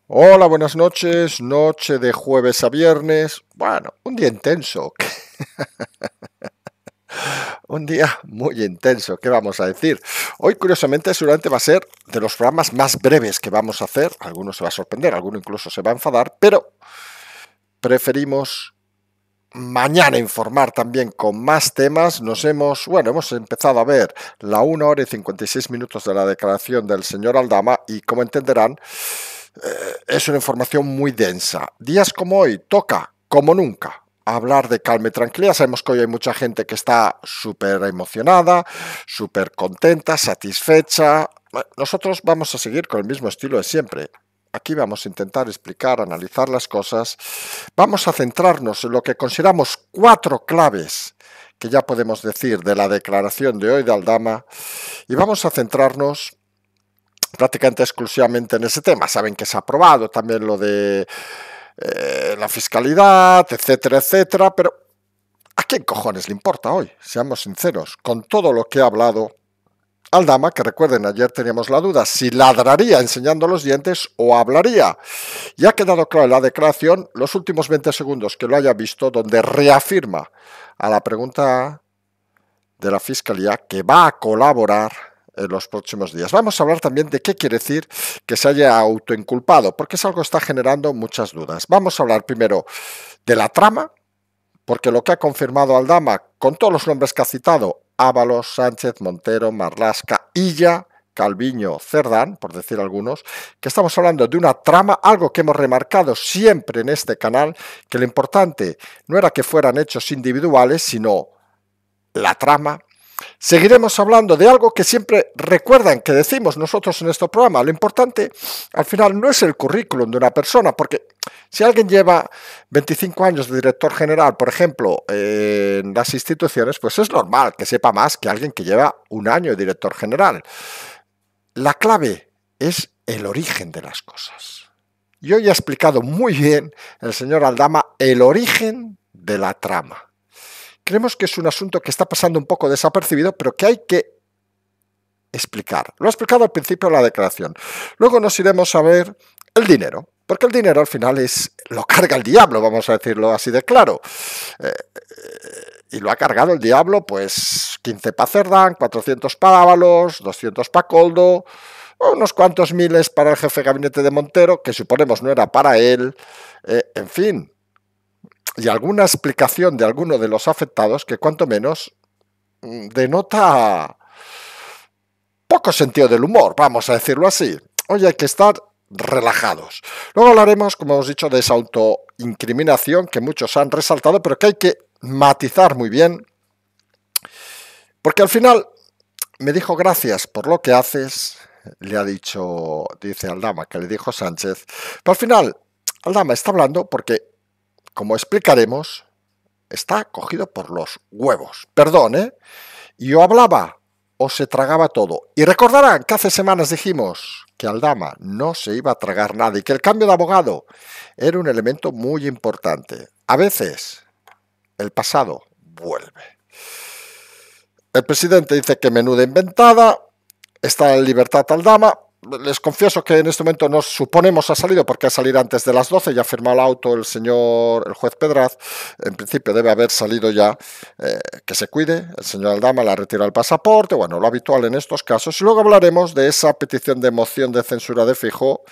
Hola, buenas noches, noche de jueves a viernes. Bueno, un día intenso, un día muy intenso, ¿qué vamos a decir? Hoy, curiosamente, seguramente va a ser de los programas más breves que vamos a hacer. Alguno se va a sorprender, alguno incluso se va a enfadar, pero preferimos mañana informar también con más temas. Hemos empezado a ver la 1 hora y 56 minutos de la declaración del señor Aldama y, como entenderán, es una información muy densa. Días como hoy toca, como nunca, hablar de calma y tranquilidad. Sabemos que hoy hay mucha gente que está súper emocionada, súper contenta, satisfecha. Nosotros vamos a seguir con el mismo estilo de siempre. Aquí vamos a intentar explicar, analizar las cosas. Vamos a centrarnos en lo que consideramos 4 claves que ya podemos decir de la declaración de hoy de Aldama y vamos a centrarnos prácticamente exclusivamente en ese tema. Saben que se ha aprobado también lo de la fiscalidad, etcétera, etcétera, pero ¿a quién cojones le importa hoy? Seamos sinceros, con todo lo que ha hablado Aldama, que recuerden, ayer teníamos la duda si ladraría enseñando los dientes o hablaría. Y ha quedado claro en la declaración, los últimos 20 segundos que lo haya visto, donde reafirma a la pregunta de la Fiscalía que va a colaborar en los próximos días. Vamos a hablar también de qué quiere decir que se haya autoinculpado, porque es algo que está generando muchas dudas. Vamos a hablar primero de la trama, porque lo que ha confirmado Aldama, con todos los nombres que ha citado, Ábalos, Sánchez, Montero, Marlaska, Illa, Calviño, Cerdán, por decir algunos, que estamos hablando de una trama, algo que hemos remarcado siempre en este canal, que lo importante no era que fueran hechos individuales, sino la trama. Seguiremos hablando de algo que siempre recuerdan que decimos nosotros en este programa. Lo importante al final no es el currículum de una persona, porque si alguien lleva 25 años de director general, por ejemplo, en las instituciones, pues es normal que sepa más que alguien que lleva un año de director general. La clave es el origen de las cosas. Y hoy ha explicado muy bien el señor Aldama el origen de la trama. Creemos que es un asunto que está pasando un poco desapercibido, pero que hay que explicar. Lo ha explicado al principio de la declaración. Luego nos iremos a ver el dinero, porque el dinero al final lo carga el diablo, vamos a decirlo así de claro. Y lo ha cargado el diablo, pues 15 para Cerdán, 400 para Ábalos, 200 para Coldo, unos cuantos miles para el jefe de gabinete de Montero, que suponemos no era para él, en fin. Y alguna explicación de alguno de los afectados que cuanto menos denota poco sentido del humor, vamos a decirlo así. Hoy hay que estar relajados. Luego hablaremos, como hemos dicho, de esa autoincriminación que muchos han resaltado, pero que hay que matizar muy bien, porque al final me dijo gracias por lo que haces, le ha dicho, dice Aldama, que le dijo Sánchez, pero al final Aldama está hablando porque, como explicaremos, está cogido por los huevos. Perdón, ¿eh? Y o hablaba o se tragaba todo. Y recordarán que hace semanas dijimos que Aldama no se iba a tragar nada y que el cambio de abogado era un elemento muy importante. A veces el pasado vuelve. El presidente dice que menuda inventada, está en libertad Aldama. Les confieso que en este momento nos suponemos ha salido porque ha salido antes de las 12, ya ha firmado el auto el juez Pedraz, en principio debe haber salido ya, que se cuide, el señor Aldama le ha retirado el pasaporte, bueno, lo habitual en estos casos, y luego hablaremos de esa petición de moción de censura de Feijóo,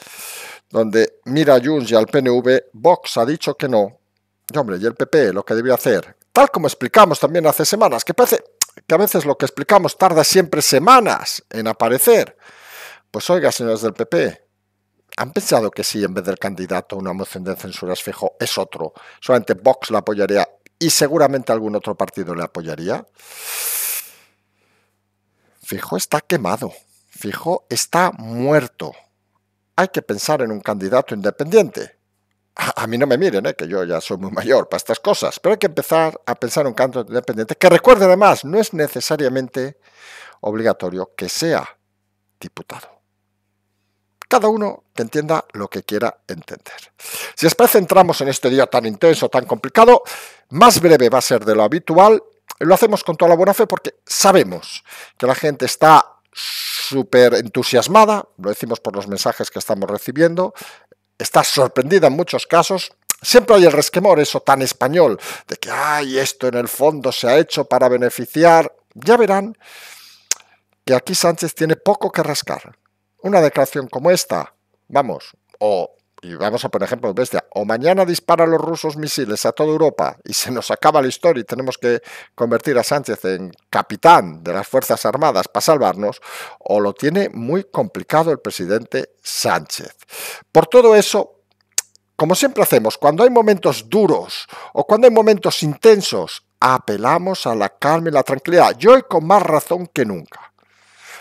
donde mira a Junts y al PNV, Vox ha dicho que no, y hombre, y el PP lo que debió hacer, tal como explicamos también hace semanas, que parece que a veces lo que explicamos tarda siempre semanas en aparecer. Pues oiga, señores del PP, ¿han pensado que si en vez del candidato a una moción de censura es Feijóo es otro? Solamente Vox la apoyaría y seguramente algún otro partido le apoyaría. Feijóo está quemado. Feijóo está muerto. Hay que pensar en un candidato independiente. A mí no me miren, que yo ya soy muy mayor para estas cosas, pero hay que empezar a pensar en un candidato independiente que, recuerde además, no es necesariamente obligatorio que sea diputado. Cada uno que entienda lo que quiera entender. Si os parece, entramos en este día tan intenso, tan complicado, más breve va a ser de lo habitual, lo hacemos con toda la buena fe porque sabemos que la gente está súper entusiasmada, lo decimos por los mensajes que estamos recibiendo, está sorprendida en muchos casos. Siempre hay el resquemor, eso tan español, de que ay, esto en el fondo se ha hecho para beneficiar. Ya verán que aquí Sánchez tiene poco que rascar. Una declaración como esta, vamos, y vamos a poner ejemplo bestia, o mañana disparan los rusos misiles a toda Europa y se nos acaba la historia y tenemos que convertir a Sánchez en capitán de las Fuerzas Armadas para salvarnos, o lo tiene muy complicado el presidente Sánchez. Por todo eso, como siempre hacemos, cuando hay momentos duros o cuando hay momentos intensos, apelamos a la calma y la tranquilidad, y hoy con más razón que nunca.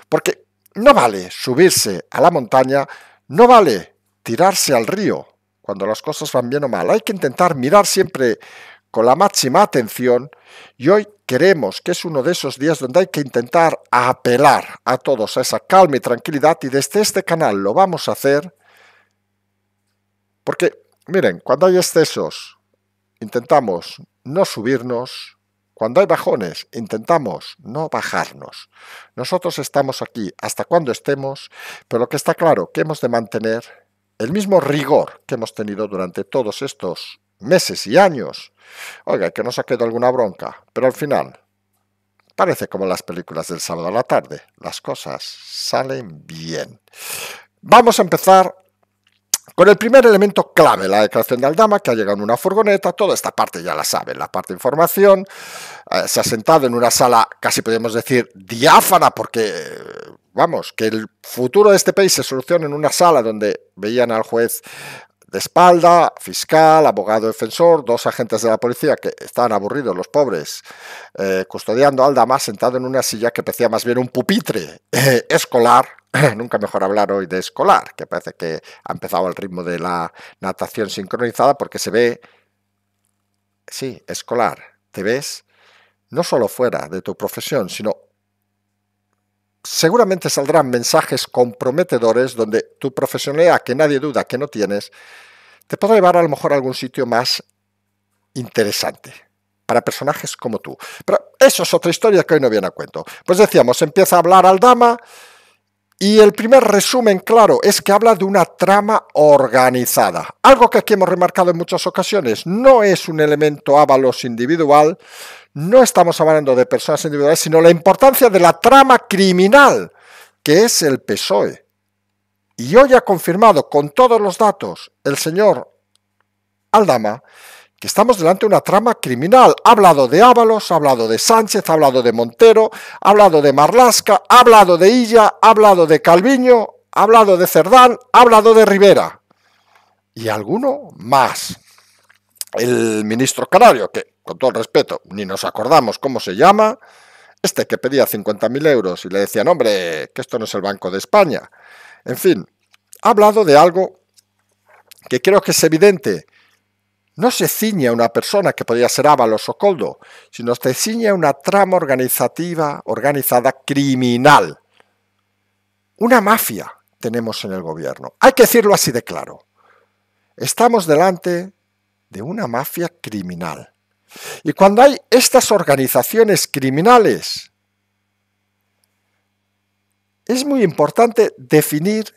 Porque no vale subirse a la montaña, no vale tirarse al río cuando las cosas van bien o mal. Hay que intentar mirar siempre con la máxima atención, y hoy creemos que es uno de esos días donde hay que intentar apelar a todos a esa calma y tranquilidad, y desde este canal lo vamos a hacer porque, miren, cuando hay excesos intentamos no subirnos, cuando hay bajones intentamos no bajarnos. Nosotros estamos aquí hasta cuando estemos, pero lo que está claro que hemos de mantener el mismo rigor que hemos tenido durante todos estos meses y años. Oiga, que nos ha quedado alguna bronca, pero al final parece como las películas del sábado a la tarde. Las cosas salen bien. Vamos a empezar con el primer elemento clave, la declaración de Aldama, que ha llegado en una furgoneta. Toda esta parte ya la saben, la parte de información. Se ha sentado en una sala, casi podríamos decir, diáfana, porque, vamos, que el futuro de este país se soluciona en una sala donde veían al juez de espalda, fiscal, abogado defensor, dos agentes de la policía que estaban aburridos, los pobres, custodiando a Aldama sentado en una silla que parecía más bien un pupitre escolar. Nunca mejor hablar hoy de escolar, que parece que ha empezado el ritmo de la natación sincronizada, porque se ve, sí, escolar, te ves no solo fuera de tu profesión, sino seguramente saldrán mensajes comprometedores donde tu profesionalidad, que nadie duda que no tienes, te podrá llevar a lo mejor a algún sitio más interesante para personajes como tú. Pero eso es otra historia que hoy no viene a cuento. Pues decíamos, empieza a hablar Aldama. Y el primer resumen, claro, es que habla de una trama organizada. Algo que aquí hemos remarcado en muchas ocasiones. No es un elemento Ábalos individual, no estamos hablando de personas individuales, sino la importancia de la trama criminal, que es el PSOE. Y hoy ha confirmado con todos los datos el señor Aldama que estamos delante de una trama criminal. Ha hablado de Ábalos, ha hablado de Sánchez, ha hablado de Montero, ha hablado de Marlaska, ha hablado de Illa, ha hablado de Calviño, ha hablado de Cerdán, ha hablado de Rivera. Y alguno más. El ministro canario, que con todo el respeto ni nos acordamos cómo se llama, este que pedía 50.000 euros y le decían, hombre, que esto no es el Banco de España. En fin, ha hablado de algo que creo que es evidente. No se ciñe a una persona que podría ser Ábalos o Koldo, sino se ciñe a una trama organizada criminal. Una mafia tenemos en el gobierno. Hay que decirlo así de claro. Estamos delante de una mafia criminal. Y cuando hay estas organizaciones criminales, es muy importante definir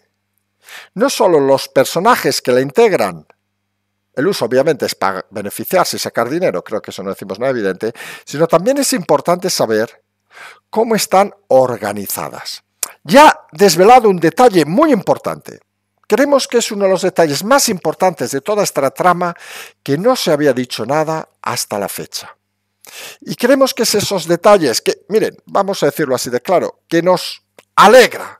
no solo los personajes que la integran. El uso obviamente es para beneficiarse y sacar dinero, creo que eso no decimos nada evidente, sino también es importante saber cómo están organizadas. Ya desvelado un detalle muy importante. Creemos que es uno de los detalles más importantes de toda esta trama que no se había dicho nada hasta la fecha. Y creemos que es esos detalles que, miren, vamos a decirlo así de claro, que nos alegra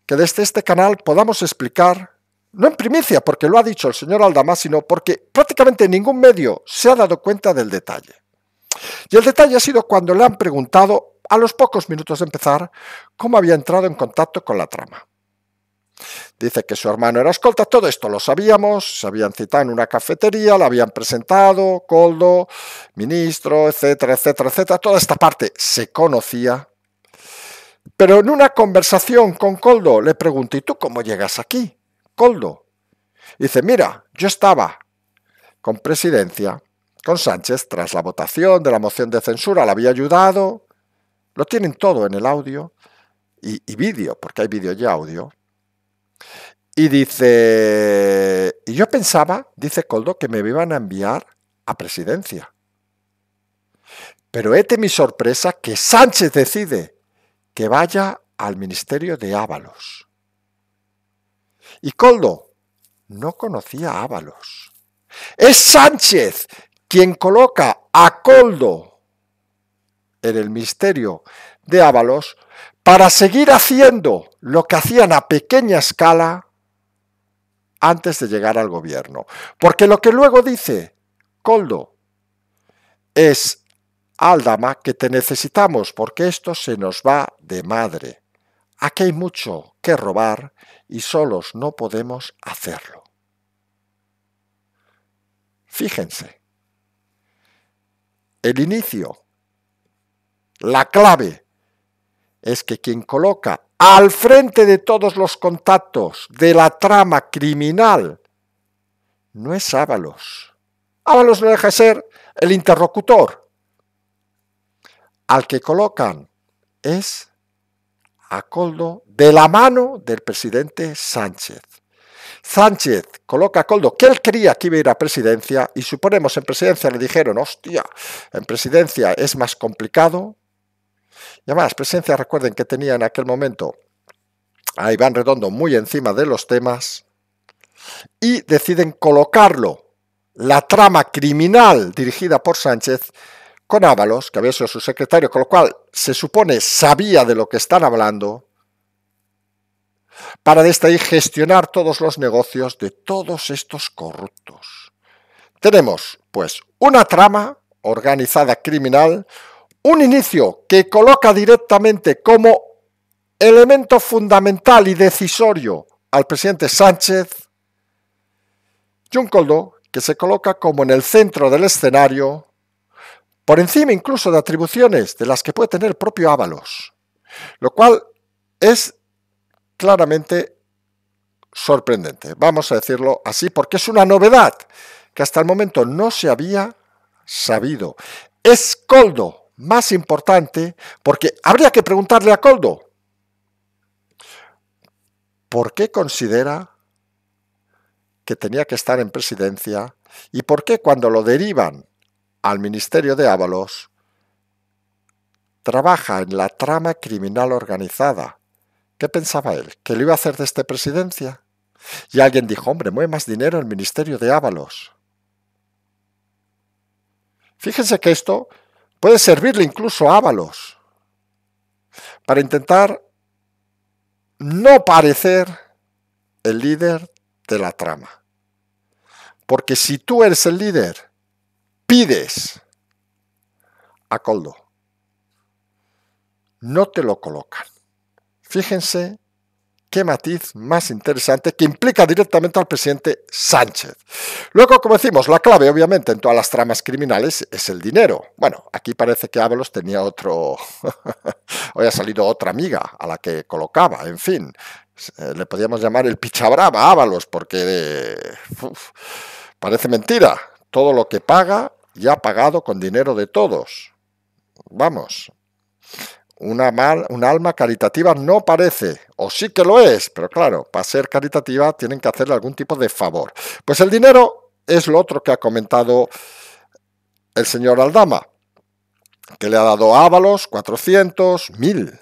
que desde este canal podamos explicar, no en primicia porque lo ha dicho el señor Aldama, sino porque prácticamente ningún medio se ha dado cuenta del detalle. Y el detalle ha sido cuando le han preguntado, a los pocos minutos de empezar, cómo había entrado en contacto con la trama. Dice que su hermano era escolta, todo esto lo sabíamos, se habían citado en una cafetería, la habían presentado, Koldo, ministro, etcétera, etcétera, etcétera. Toda esta parte se conocía. Pero en una conversación con Koldo le pregunto, ¿y tú cómo llegas aquí, Koldo? Dice, mira, yo estaba con Presidencia, con Sánchez, tras la votación de la moción de censura, le había ayudado, lo tienen todo en el audio y vídeo, porque hay vídeo y audio. Y dice, y yo pensaba, dice Koldo, que me iban a enviar a presidencia. Pero hete mi sorpresa que Sánchez decide que vaya al ministerio de Ábalos. Y Koldo no conocía a Ábalos. Es Sánchez quien coloca a Koldo en el ministerio de Ábalos para seguir haciendo lo que hacían a pequeña escala antes de llegar al gobierno. Porque lo que luego dice Koldo es: Aldama, que te necesitamos porque esto se nos va de madre. Aquí hay mucho que robar y solos no podemos hacerlo. Fíjense, el inicio, la clave, es que quien coloca al frente de todos los contactos de la trama criminal no es Ábalos. Ábalos no deja de ser el interlocutor. Al que colocan es a Koldo de la mano del presidente Sánchez. Sánchez coloca a Koldo, que él creía que iba a ir a presidencia, y suponemos en presidencia le dijeron, hostia, en presidencia es más complicado. Y además, presidencia, recuerden que tenía en aquel momento a Iván Redondo muy encima de los temas, y deciden colocarlo, la trama criminal dirigida por Sánchez, con Ábalos, que había sido su secretario, con lo cual se supone sabía de lo que están hablando, para desde ahí gestionar todos los negocios de todos estos corruptos. Tenemos, pues, una trama organizada criminal, un inicio que coloca directamente como elemento fundamental y decisorio al presidente Sánchez, y un Koldo que se coloca como en el centro del escenario, por encima incluso de atribuciones de las que puede tener el propio Ábalos, lo cual es claramente sorprendente, vamos a decirlo así, porque es una novedad que hasta el momento no se había sabido. Es Koldo más importante, porque habría que preguntarle a Koldo ¿por qué considera que tenía que estar en presidencia y por qué cuando lo derivan al ministerio de Ábalos trabaja en la trama criminal organizada? ¿Qué pensaba él? ¿Que lo iba a hacer desde presidencia? Y alguien dijo, hombre, mueve más dinero el ministerio de Ábalos. Fíjense que esto puede servirle incluso a Ábalos para intentar no parecer el líder de la trama. Porque si tú eres el líder, pides a Koldo, no te lo colocan. Fíjense qué matiz más interesante que implica directamente al presidente Sánchez. Luego, como decimos, la clave obviamente en todas las tramas criminales es el dinero. Bueno, aquí parece que Ábalos tenía otro, hoy ha salido otra amiga a la que colocaba, en fin, le podíamos llamar el pichabrava a Ábalos porque parece mentira, todo lo que paga ya ha pagado con dinero de todos. Vamos. Un alma caritativa no parece, o sí que lo es, pero claro, para ser caritativa tienen que hacerle algún tipo de favor. Pues el dinero es lo otro que ha comentado el señor Aldama, que le ha dado a Ábalos 400.000,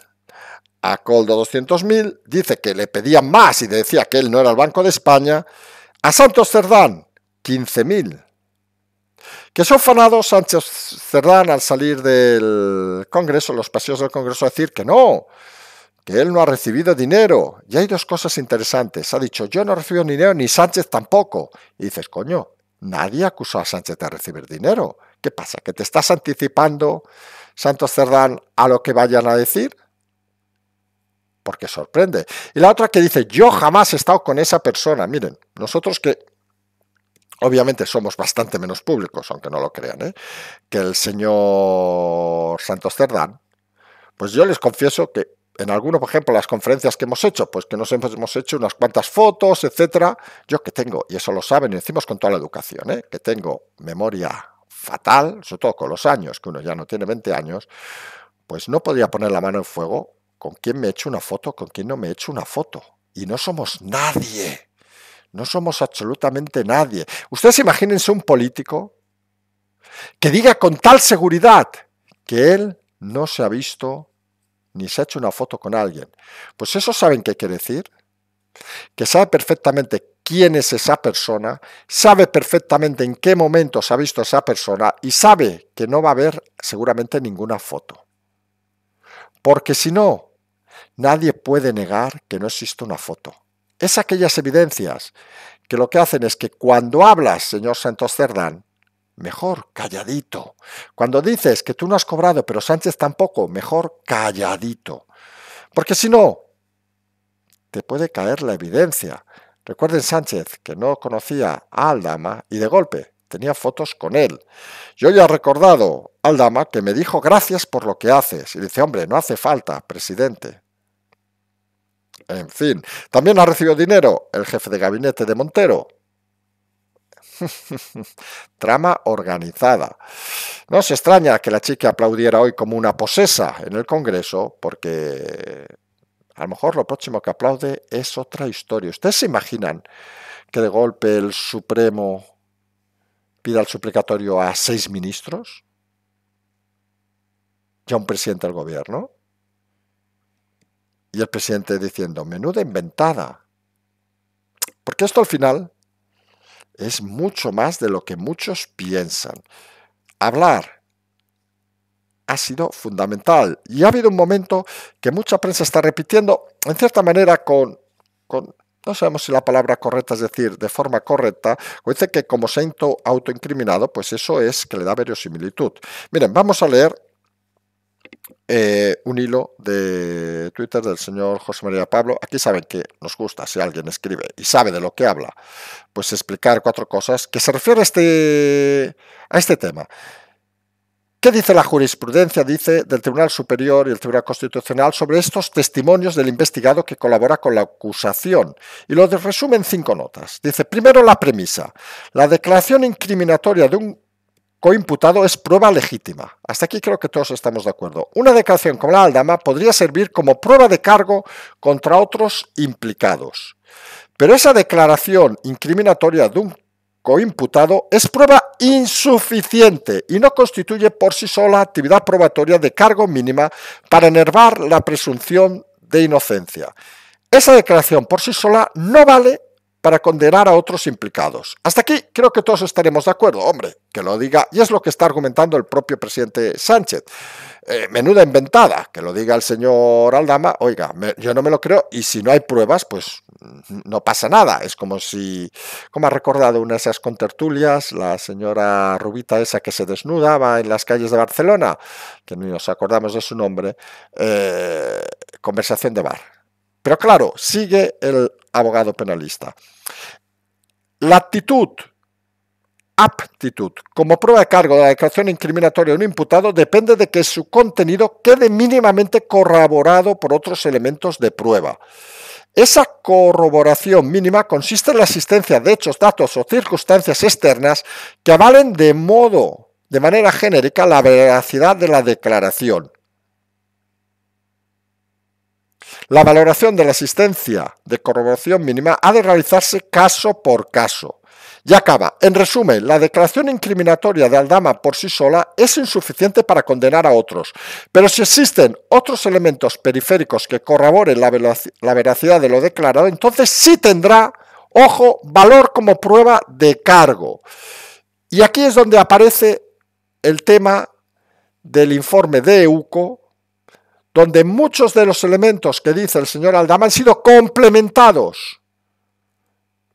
a Koldo 200.000, dice que le pedían más y decía que él no era el Banco de España, a Santos Cerdán 15.000. Que se ha ufanado Sánchez Cerdán al salir del Congreso, los pasillos del Congreso, a decir que no, que él no ha recibido dinero. Y hay dos cosas interesantes. Ha dicho, yo no he recibido dinero, ni Sánchez tampoco. Y dices, coño, nadie acusó a Sánchez de recibir dinero. ¿Qué pasa? ¿Que te estás anticipando, Santos Cerdán, a lo que vayan a decir? Porque sorprende. Y la otra que dice, yo jamás he estado con esa persona. Miren, nosotros que obviamente somos bastante menos públicos, aunque no lo crean, que el señor Santos Cerdán, pues yo les confieso que en alguno, por ejemplo, las conferencias que hemos hecho, pues que nos hemos hecho unas cuantas fotos, etcétera, yo que tengo, y eso lo saben y decimos con toda la educación, que tengo memoria fatal, sobre todo con los años, que uno ya no tiene 20 años, pues no podría poner la mano en fuego con quién me he hecho una foto, con quién no me he hecho una foto. Y no somos nadie No somos absolutamente nadie. Ustedes imagínense un político que diga con tal seguridad que él no se ha visto ni se ha hecho una foto con alguien. Pues eso, ¿saben qué quiere decir? Que sabe perfectamente quién es esa persona, sabe perfectamente en qué momento se ha visto esa persona y sabe que no va a haber seguramente ninguna foto. Porque si no, nadie puede negar que no existe una foto. Es aquellas evidencias que lo que hacen es que cuando hablas, señor Santos Cerdán, mejor calladito. Cuando dices que tú no has cobrado, pero Sánchez tampoco, mejor calladito. Porque si no, te puede caer la evidencia. Recuerden Sánchez, que no conocía a Aldama y de golpe tenía fotos con él. Yo ya he recordado a Aldama que me dijo gracias por lo que haces. Y dice, hombre, no hace falta, presidente. En fin, también ha recibido dinero el jefe de gabinete de Montero. Trama organizada. No se extraña que la chica aplaudiera hoy como una posesa en el Congreso, porque a lo mejor lo próximo que aplaude es otra historia. ¿Ustedes se imaginan que de golpe el Supremo pida el suplicatorio a 6 ministros y a un presidente del gobierno? Y el presidente diciendo, menuda inventada. Porque esto al final es mucho más de lo que muchos piensan. Hablar ha sido fundamental y ha habido un momento que mucha prensa está repitiendo, en cierta manera con no sabemos si la palabra correcta es decir, de forma correcta, o dice que como se ha autoincriminado, pues eso es que le da verosimilitud. Miren, vamos a leer un hilo de Twitter del señor José María Pablo. Aquí saben que nos gusta, si alguien escribe y sabe de lo que habla, pues explicar 4 cosas que se refiere a este tema. ¿Qué dice la jurisprudencia, dice, del Tribunal Superior y el Tribunal Constitucional sobre estos testimonios del investigado que colabora con la acusación? Y lo resume en 5 notas. Dice, primero, la premisa. La declaración incriminatoria de un coimputado es prueba legítima. Hasta aquí creo que todos estamos de acuerdo. Una declaración como la de Aldama podría servir como prueba de cargo contra otros implicados. Pero esa declaración incriminatoria de un coimputado es prueba insuficiente y no constituye por sí sola actividad probatoria de cargo mínima para enervar la presunción de inocencia. Esa declaración por sí sola no vale para condenar a otros implicados. Hasta aquí creo que todos estaremos de acuerdo. Hombre, que lo diga, y es lo que está argumentando el propio presidente Sánchez. Menuda inventada, que lo diga el señor Aldama, oiga, yo no me lo creo, y si no hay pruebas, pues no pasa nada. Es como como ha recordado una de esas contertulias, la señora Rubita esa que se desnudaba en las calles de Barcelona, que ni nos acordamos de su nombre, conversación de bar. Pero claro, sigue el abogado penalista. La aptitud como prueba de cargo de la declaración incriminatoria de un imputado depende de que su contenido quede mínimamente corroborado por otros elementos de prueba. Esa corroboración mínima consiste en la existencia de hechos, datos o circunstancias externas que avalen de manera genérica la veracidad de la declaración. La valoración de la existencia de corroboración mínima ha de realizarse caso por caso. Y acaba. En resumen, la declaración incriminatoria de Aldama por sí sola es insuficiente para condenar a otros, pero si existen otros elementos periféricos que corroboren la veracidad de lo declarado, entonces sí tendrá, ojo, valor como prueba de cargo. Y aquí es donde aparece el tema del informe de EUCO, donde muchos de los elementos que dice el señor Aldama han sido complementados.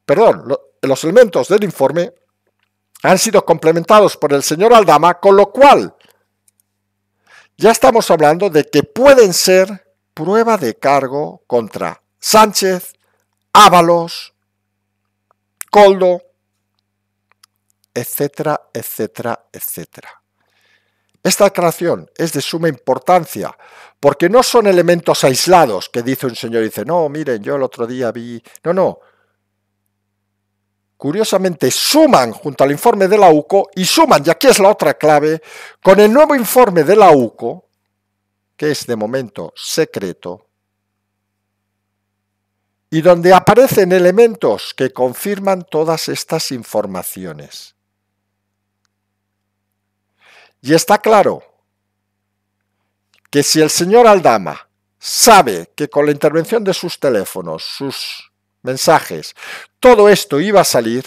Perdón, los elementos del informe han sido complementados por el señor Aldama, con lo cual ya estamos hablando de que pueden ser prueba de cargo contra Sánchez, Ábalos, Koldo, etcétera, etcétera, etcétera. Esta declaración es de suma importancia porque no son elementos aislados que dice un señor y dice, no, miren, yo el otro día vi... No. Curiosamente suman junto al informe de la UCO y suman, y aquí es la otra clave, con el nuevo informe de la UCO, que es de momento secreto, y donde aparecen elementos que confirman todas estas informaciones. Y está claro que si el señor Aldama sabe que con la intervención de sus teléfonos, sus mensajes, todo esto iba a salir,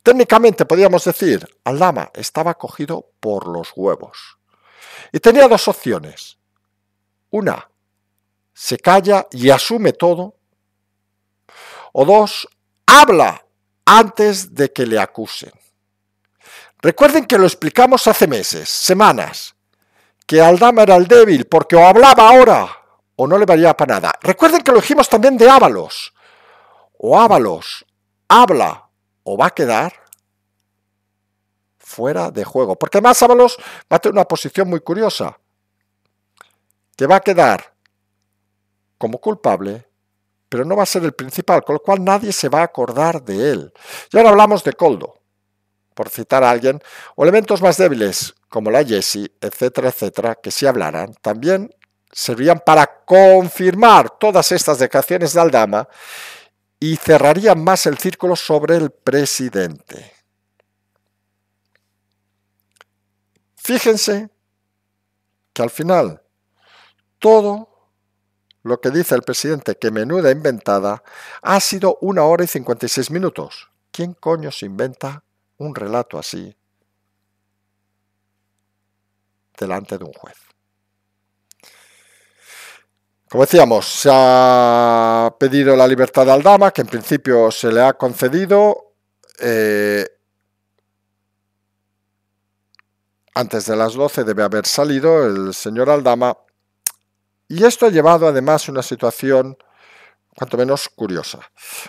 técnicamente podríamos decir, Aldama estaba cogido por los huevos. Y tenía dos opciones. Una, se calla y asume todo. O dos, habla antes de que le acusen. Recuerden que lo explicamos hace meses, semanas, que Aldama era el débil porque o hablaba ahora o no le valía para nada. Recuerden que lo dijimos también de Ábalos. O Ábalos habla o va a quedar fuera de juego. Porque además Ábalos va a tener una posición muy curiosa, que va a quedar como culpable, pero no va a ser el principal, con lo cual nadie se va a acordar de él. Y ahora hablamos de Koldo, por citar a alguien, o elementos más débiles, como la Jessie, etcétera, que si hablaran, también servirían para confirmar todas estas declaraciones de Aldama y cerrarían más el círculo sobre el presidente. Fíjense que al final todo lo que dice el presidente, que menuda inventada, ha sido 1 hora y 56 minutos. ¿Quién coño se inventa un relato así delante de un juez? Como decíamos, se ha pedido la libertad de Aldama, que en principio se le ha concedido antes de las 12 debe haber salido el señor Aldama, y esto ha llevado además a una situación cuanto menos curiosa,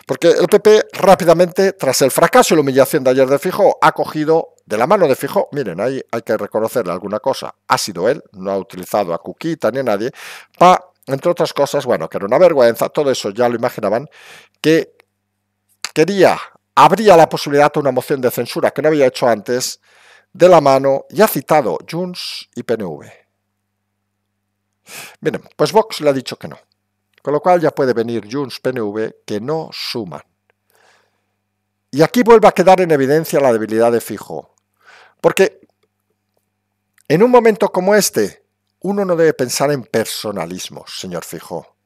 porque el PP rápidamente, tras el fracaso y la humillación de ayer de Feijóo, ha cogido de la mano de Feijóo, miren, ahí hay que reconocerle alguna cosa, ha sido él, no ha utilizado a Cuquita ni a nadie, para, entre otras cosas, bueno, que era una vergüenza, todo eso ya lo imaginaban, que habría la posibilidad de una moción de censura que no había hecho antes, de la mano, y ha citado Junts y PNV. Miren, pues Vox le ha dicho que no. Con lo cual ya puede venir Junts, PNV, que no suman. Y aquí vuelve a quedar en evidencia la debilidad de Feijóo. Porque en un momento como este, uno no debe pensar en personalismos, señor Feijóo.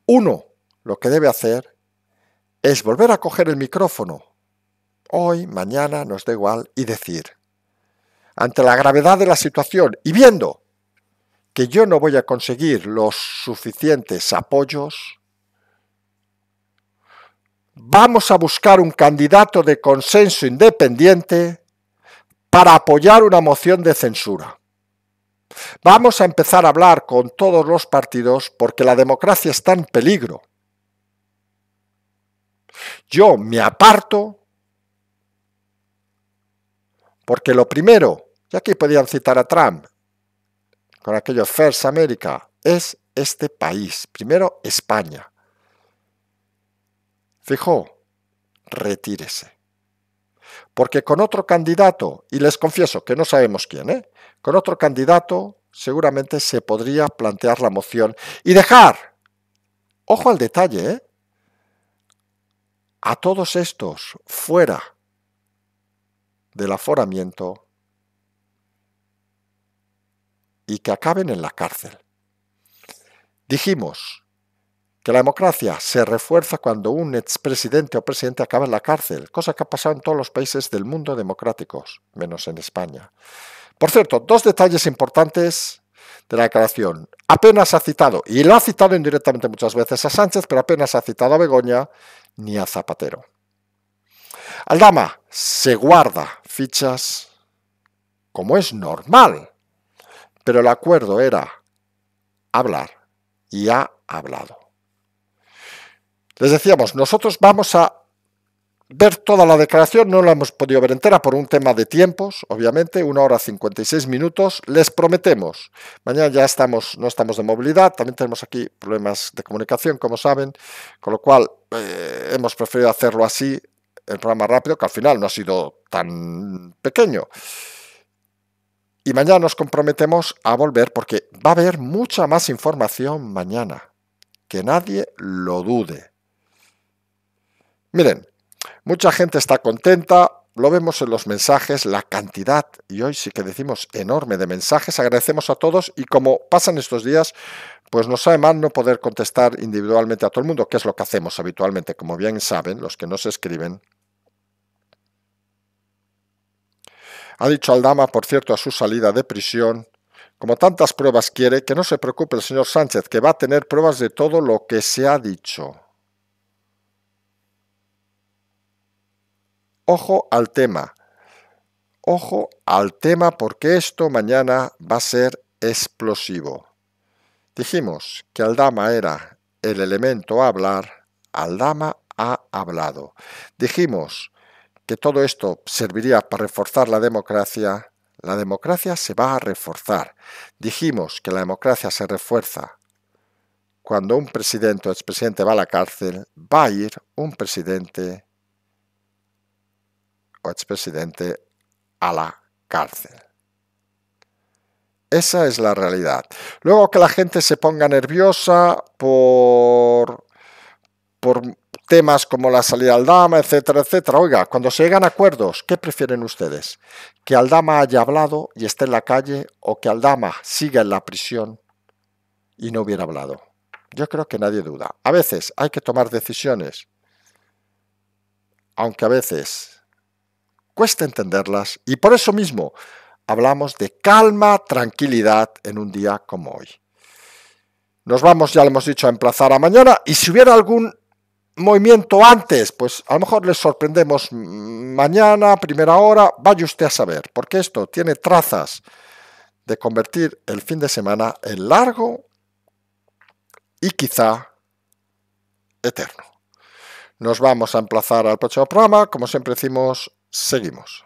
Uno lo que debe hacer es volver a coger el micrófono, hoy, mañana, nos da igual, y decir, ante la gravedad de la situación y viendo que yo no voy a conseguir los suficientes apoyos, vamos a buscar un candidato de consenso independiente para apoyar una moción de censura. Vamos a empezar a hablar con todos los partidos porque la democracia está en peligro. Yo me aparto porque lo primero, y aquí podían citar a Trump, con aquello First America, es este país, primero España. Feijóo, retírese. Porque con otro candidato, y les confieso que no sabemos quién, con otro candidato seguramente se podría plantear la moción y dejar, ojo al detalle, a todos estos fuera del aforamiento y que acaben en la cárcel. Dijimos que la democracia se refuerza cuando un expresidente o presidente acaba en la cárcel, cosa que ha pasado en todos los países del mundo democráticos, menos en España. Por cierto, dos detalles importantes de la declaración. Apenas ha citado, y lo ha citado indirectamente muchas veces a Sánchez, pero apenas ha citado a Begoña ni a Zapatero. Aldama se guarda fichas como es normal, pero el acuerdo era hablar y ha hablado. Les decíamos, nosotros vamos a ver toda la declaración, no la hemos podido ver entera por un tema de tiempos, obviamente, 1 hora 56 minutos, les prometemos, mañana ya no estamos de movilidad, también tenemos aquí problemas de comunicación, como saben, con lo cual hemos preferido hacerlo así, el programa rápido, que al final no ha sido tan pequeño. Y mañana nos comprometemos a volver porque va a haber mucha más información mañana, que nadie lo dude. Miren, mucha gente está contenta, lo vemos en los mensajes, la cantidad, y hoy sí que decimos enorme de mensajes, agradecemos a todos y como pasan estos días, pues nos sabe mal no poder contestar individualmente a todo el mundo, que es lo que hacemos habitualmente, como bien saben los que nos escriben. Ha dicho Aldama, por cierto, a su salida de prisión, como tantas pruebas quiere, que no se preocupe el señor Sánchez, que va a tener pruebas de todo lo que se ha dicho. Ojo al tema. Ojo al tema porque esto mañana va a ser explosivo. Dijimos que Aldama era el elemento a hablar, Aldama ha hablado. Dijimos que todo esto serviría para reforzar la democracia se va a reforzar. Dijimos que la democracia se refuerza cuando un presidente o expresidente va a la cárcel, va a ir un presidente o expresidente a la cárcel. Esa es la realidad. Luego que la gente se ponga nerviosa por temas como la salida de Aldama, etcétera, etcétera. Oiga, cuando se llegan a acuerdos, ¿qué prefieren ustedes? ¿Que Aldama haya hablado y esté en la calle o que Aldama siga en la prisión y no hubiera hablado? Yo creo que nadie duda. A veces hay que tomar decisiones, aunque a veces cuesta entenderlas, y por eso mismo hablamos de calma, tranquilidad en un día como hoy. Nos vamos, ya lo hemos dicho, a emplazar a mañana, y si hubiera algún movimiento antes, pues a lo mejor les sorprendemos mañana, primera hora, vaya usted a saber, porque esto tiene trazas de convertir el fin de semana en largo y quizá eterno. Nos vamos a emplazar al próximo programa, como siempre decimos, seguimos.